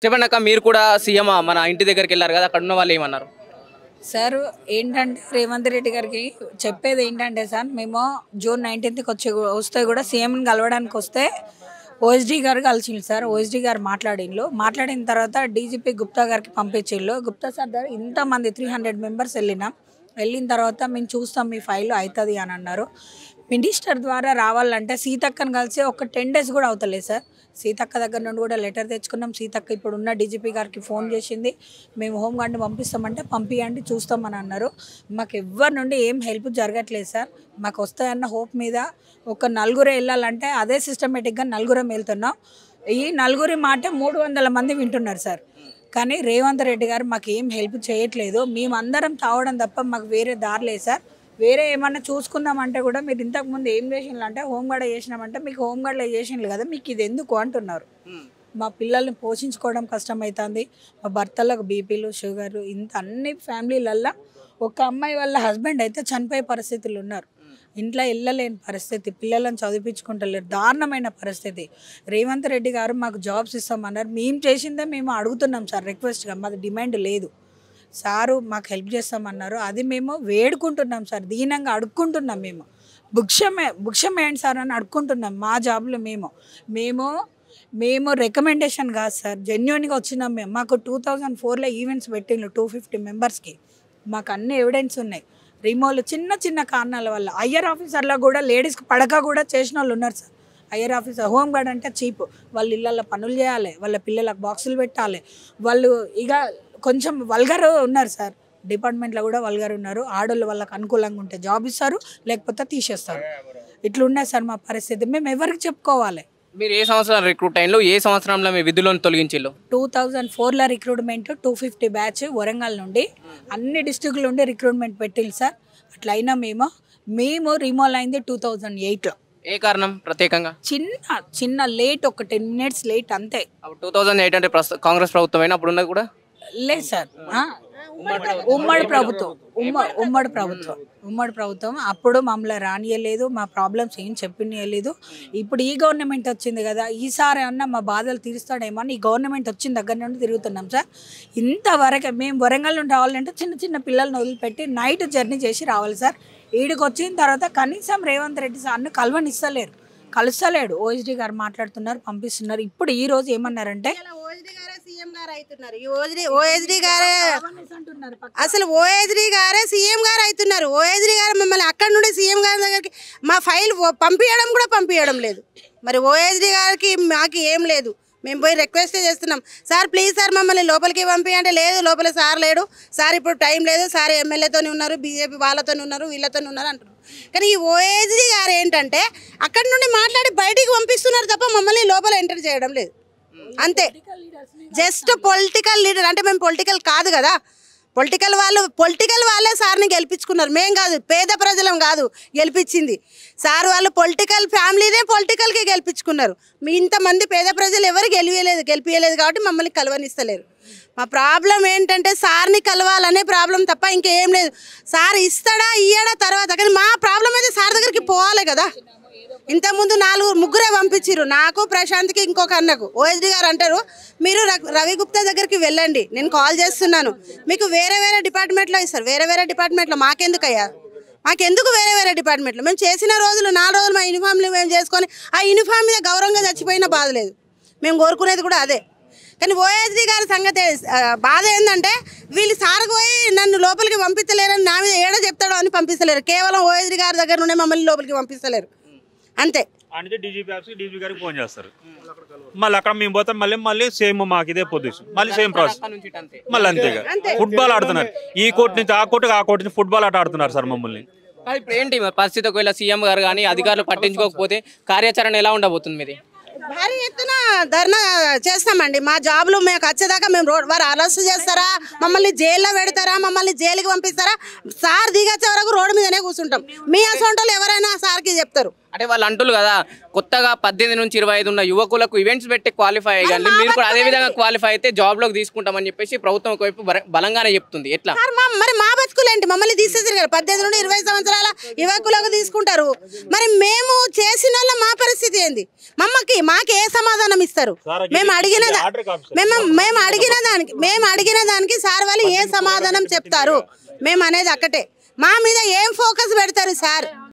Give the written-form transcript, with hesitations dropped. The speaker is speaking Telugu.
చెప్పండి అక్క, మీరు కూడా సీఎం మన ఇంటి దగ్గరికి వెళ్ళారు కదా, అక్కడ ఉన్న వాళ్ళు ఏమన్నారు? సార్ ఏంటంటే రేవంత్ రెడ్డి గారికి చెప్పేది ఏంటంటే సార్, మేము జూన్ 19th వస్తే కూడా సీఎంని కలవడానికి వస్తే ఓఎస్డీ గారు కలిసిండు సార్. ఓఎస్డీ గారు మాట్లాడిన తర్వాత డీజీపీ గుప్తా గారికి పంపించిండు. గుప్తా సార్ దగ్గర ఇంతమంది 300 మెంబర్స్ వెళ్ళిన తర్వాత మేము చూస్తాం మీ ఫైల్ అవుతుంది అని అన్నారు. మినిస్టర్ ద్వారా రావాలంటే సీతక్కని కలిసి ఒక 10 days కూడా అవుతలేదు సార్. సీతక్క దగ్గర నుండి కూడా లెటర్ తెచ్చుకున్నాం. సీతక్క ఇప్పుడు ఉన్న డీజీపీ గారికి ఫోన్ చేసింది, మేము హోంగార్డ్ని పంపిస్తామంటే పంపియండి చూస్తామని అన్నారు. మాకు ఎవ్వరి నుండి ఏం హెల్ప్ జరగట్లేదు సార్. మాకు వస్తాయన్న హోప్ మీద ఒక 4 వెళ్ళాలంటే అదే సిస్టమేటిక్గా 4 వెళ్తున్నాం. ఈ 4 మాట 300 మంది వింటున్నారు సార్. కానీ రేవంత్ రెడ్డి గారు మాకు ఏం హెల్ప్ చేయట్లేదు. మేమందరం తావడం తప్ప మాకు వేరే దారి లేదు సార్. వేరే ఏమన్నా చూసుకుందామంటే కూడా మీరు ఇంతకుముందు ఏం చేసిండ్రు అంటే హోంగార్డ్ చేసినామంటే మీకు హోంగార్డ్లో చేసిండ్రు కదా, మీకు ఇది ఎందుకు అంటున్నారు. మా పిల్లల్ని పోషించుకోవడం కష్టమవుతుంది. మా భర్తలకు బీపీలు షుగర్ ఇంత అన్ని ఫ్యామిలీలల్లో ఒక అమ్మాయి వాళ్ళ హస్బెండ్ అయితే చనిపోయే పరిస్థితులు ఉన్నారు. ఇంట్లో వెళ్ళలేని పరిస్థితి, పిల్లలను చదివించుకుంటలేరు, దారుణమైన పరిస్థితి. రేవంత్ రెడ్డి గారు మాకు జాబ్స్ ఇస్తామన్నారు. మేము చేసిందే మేము అడుగుతున్నాం సార్ రిక్వెస్ట్గా, మాది డిమాండ్ లేదు. సారు మాకు హెల్ప్ చేస్తామన్నారు, అది మేము వేడుకుంటున్నాం సార్, దీనంగా అడుక్కుంటున్నాం. మేము భిక్షమేయండి సార్ అని అడుక్కుంటున్నాం. మా జాబ్లో మేము రికమెండేషన్ కాదు సార్, జెన్యున్గా వచ్చినాం మేము. మాకు 2004లో ఈవెంట్స్ పెట్టిండ్రు 250 మెంబర్స్కి. మాకు అన్ని ఎవిడెన్స్ ఉన్నాయి. రిమోలు చిన్న కారణాల వల్ల హయ్యర్ ఆఫీసర్లో కూడా లేడీస్కి పడక కూడా చేసిన వాళ్ళు ఉన్నారు సార్. హయ్యర్ ఆఫీసర్ హోంగార్డ్ అంటే చీప్, వాళ్ళ ఇళ్ళల్లో పనులు చేయాలి, వాళ్ళ పిల్లలకు బాక్సులు పెట్టాలి, వాళ్ళు ఇక కొంచెం వల్గర్ ఉన్నారు సార్. డిపార్ట్మెంట్లో కూడా వల్గర్ ఉన్నారు. ఆడోళ్ళు వాళ్ళకి అనుకూలంగా ఉంటే జాబ్ ఇస్తారు, లేకపోతే తీసేస్తారు. ఇట్లున్నాయి సార్ మా పరిస్థితి. మేము ఎవరికి చెప్పుకోవాలి? మీరు ఏ సంవత్సరం రిక్రూట్ అయినలో, ఏ సంవత్సరంలో మీ విధులను తొలగించిల్లు? 2004లో రిక్రూట్మెంట్ 250 బ్యాచ్ వరంగల్ నుండి అన్ని డిస్ట్రిక్ట్ల నుండి రిక్రూట్మెంట్ పెట్టిల్లు సార్. అట్లా అయినా మేము రిమోల్ అయింది 2008లో. ఏ కారణం ప్రత్యేకంగా? చిన్న లేట్, ఒక 10 minutes లేట్ అంతే. 2008 అంటే కాంగ్రెస్ ప్రభుత్వం అయినా అప్పుడు ఉన్నది కూడా లేదు సార్. ఉమ్మడి ప్రభుత్వం అప్పుడు మమ్మల్ని రానియలేదు, మా ప్రాబ్లమ్స్ ఏం చెప్పినలేదు. ఇప్పుడు ఈ గవర్నమెంట్ వచ్చింది కదా, ఈసారి అన్న మా బాధలు తీరుస్తాడేమో అని ఈ గవర్నమెంట్ వచ్చిన దగ్గర నుండి తిరుగుతున్నాం సార్. ఇంతవరకు మేము వరంగల్ నుండి రావాలంటే చిన్న పిల్లల్ని వదిలిపెట్టి నైట్ జర్నీ చేసి రావాలి సార్. ఈడికి వచ్చిన తర్వాత కనీసం రేవంత్ రెడ్డి సార్ని కలుస్తలేడు. ఓఎస్డీ గారు మాట్లాడుతున్నారు, పంపిస్తున్నారు. ఇప్పుడు ఈ రోజు ఏమన్నారంటే ఓఎస్డీ గారే సీఎం గారు అవుతున్నారు. ఓఎస్డీ గారు మమ్మల్ని అక్కడ నుండి సీఎం గారి దగ్గరికి మా ఫైల్ పంపించడం లేదు. మరి ఓఎస్డీ గారికి మాకు ఏం లేదు. మేము పోయి రిక్వెస్ట్ చేస్తున్నాం, సార్ ప్లీజ్ సార్ మమ్మల్ని లోపలికి పంపించంటే లేదు, లోపల సార్ లేడు సార్, ఇప్పుడు టైం లేదు సార్, ఎమ్మెల్యేతో ఉన్నారు, బీజేపీ వాళ్ళతో ఉన్నారు, వీళ్ళతో ఉన్నారు అంటున్నారు. కానీ ఈ ఓఎస్డీ గారు ఏంటంటే అక్కడి నుండి మాట్లాడి బయటికి పంపిస్తున్నారు తప్ప మమ్మల్ని లోపల ఎంటర్ చేయడం లేదు. అంతే, జస్ట్ పొలిటికల్ లీడర్. అంటే మేము పొలిటికల్ కాదు కదా, పొలిటికల్ వాళ్ళే సార్ని గెలిపించుకున్నారు, మేం కాదు, పేద ప్రజలం కాదు గెలిపించింది సార్. వాళ్ళు పొలిటికల్ ఫ్యామిలీనే పొలిటికల్కి గెలిపించుకున్నారు. మీ ఇంతమంది పేద ప్రజలు ఎవరు గెలిపియలేదు కాబట్టి మమ్మల్ని కలవనిస్తలేరు. మా ప్రాబ్లం ఏంటంటే సార్ని కలవాలనే ప్రాబ్లం తప్ప ఇంకేం లేదు. సార్ ఇస్తాడా ఇయ్యడా తర్వాత, కానీ మా ప్రాబ్లం అయితే సార్ దగ్గరికి పోవాలి కదా. ఇంతకుముందు 3 పంపించారు, నాకు, ప్రశాంత్కి, ఇంకొక అన్నకు. ఓఎస్డీ గారు అంటారు మీరు రవి గుప్తా దగ్గరికి వెళ్ళండి, నేను కాల్ చేస్తున్నాను, మీకు వేరే డిపార్ట్మెంట్లో ఇస్తారు. వేరే డిపార్ట్మెంట్లో మాకెందుకు వేరే డిపార్ట్మెంట్లో? మేము చేసిన రోజులు 4 రోజులు మా యూనిఫామ్లు మేము చేసుకొని ఆ యూనిఫామ్ మీద గౌరవంగా చచ్చిపోయినా బాధ లేదు. మేము కోరుకునేది కూడా అదే. కానీ ఓఎస్డీ గారి సంగతి బాధ ఏంటంటే వీళ్ళు సార్కి పోయి నన్ను లోపలికి పంపించలేరని, నా మీద ఏడో చెప్తాడో అని పంపిస్తలేరు. కేవలం ఓఎస్డీ గారి దగ్గర నుండి మమ్మల్ని లోపలికి పంపిస్తలేరు అంతే. అంటే డీజీపీ గారికి ఫోన్ చేస్తారు, మళ్ళీ అక్కడ మేము పోతాం, మళ్ళీ సేమ్ మాకు ఇదే పొజిషన్, మళ్ళీ సేమ్ ప్రాసెస్, మళ్ళీ అంతేగా. ఫుట్బాల్ ఆడుతున్నారు, ఈ కోర్టు నుంచి ఆ కోర్టు నుంచి ఫుట్బాల్ ఆట ఆడుతున్నారు సార్ మమ్మల్ని. ఇప్పుడు ఏంటి పరిస్థితి? ఒకవేళ సీఎం గారు కానీ అధికారులు పట్టించుకోకపోతే కార్యాచరణ ఎలా ఉండబోతుంది మీది? భారీ ఎత్తున ధర్నా చేస్తామండి. మా జాబ్లు మేము వచ్చేదాకా మేము వారు అరెస్ట్ చేస్తారా, మమ్మల్ని జైల్లో పెడతారా, మమ్మల్ని జైలుకి పంపిస్తారా, సార్ దిగొచ్చే వరకు రోడ్డు మీదనే కూర్చుంటాం. మీ అసొంటోళ్ళు ఎవరైనా సార్కి చెప్తారు. అంటే వాళ్ళు అంటున్నారు కదా కొత్తగా 18 నుంచి 25 ఉన్న యువకులకు ఈవెంట్స్ పెట్టి క్వాలిఫై అయ్యాలి, మీరు కూడా అదే విధంగా క్వాలిఫై అయితే జాబ్ లోకి తీసుకుంటామని చెప్పేసి ప్రభుత్వం ఒకవైపు బలంగానే చెప్తుంది. ఎట్లా మరి మా బతుకులేంటి? మమ్మల్ని తీసేసారు కదా, 18 నుండి 20 సంవత్సరాల యువకులకు తీసుకుంటారు. మరి మేము చేసిన మా పరిస్థితి ఏంది? మాకు ఏ సమాధానం ఇస్తారు? మేము అడిగిన దానికి సార్ వాళ్ళు ఏ సమాధానం చెప్తారు? మేము అనేది అక్కటే, మా మీద ఏం ఫోకస్ పెడతారు సార్?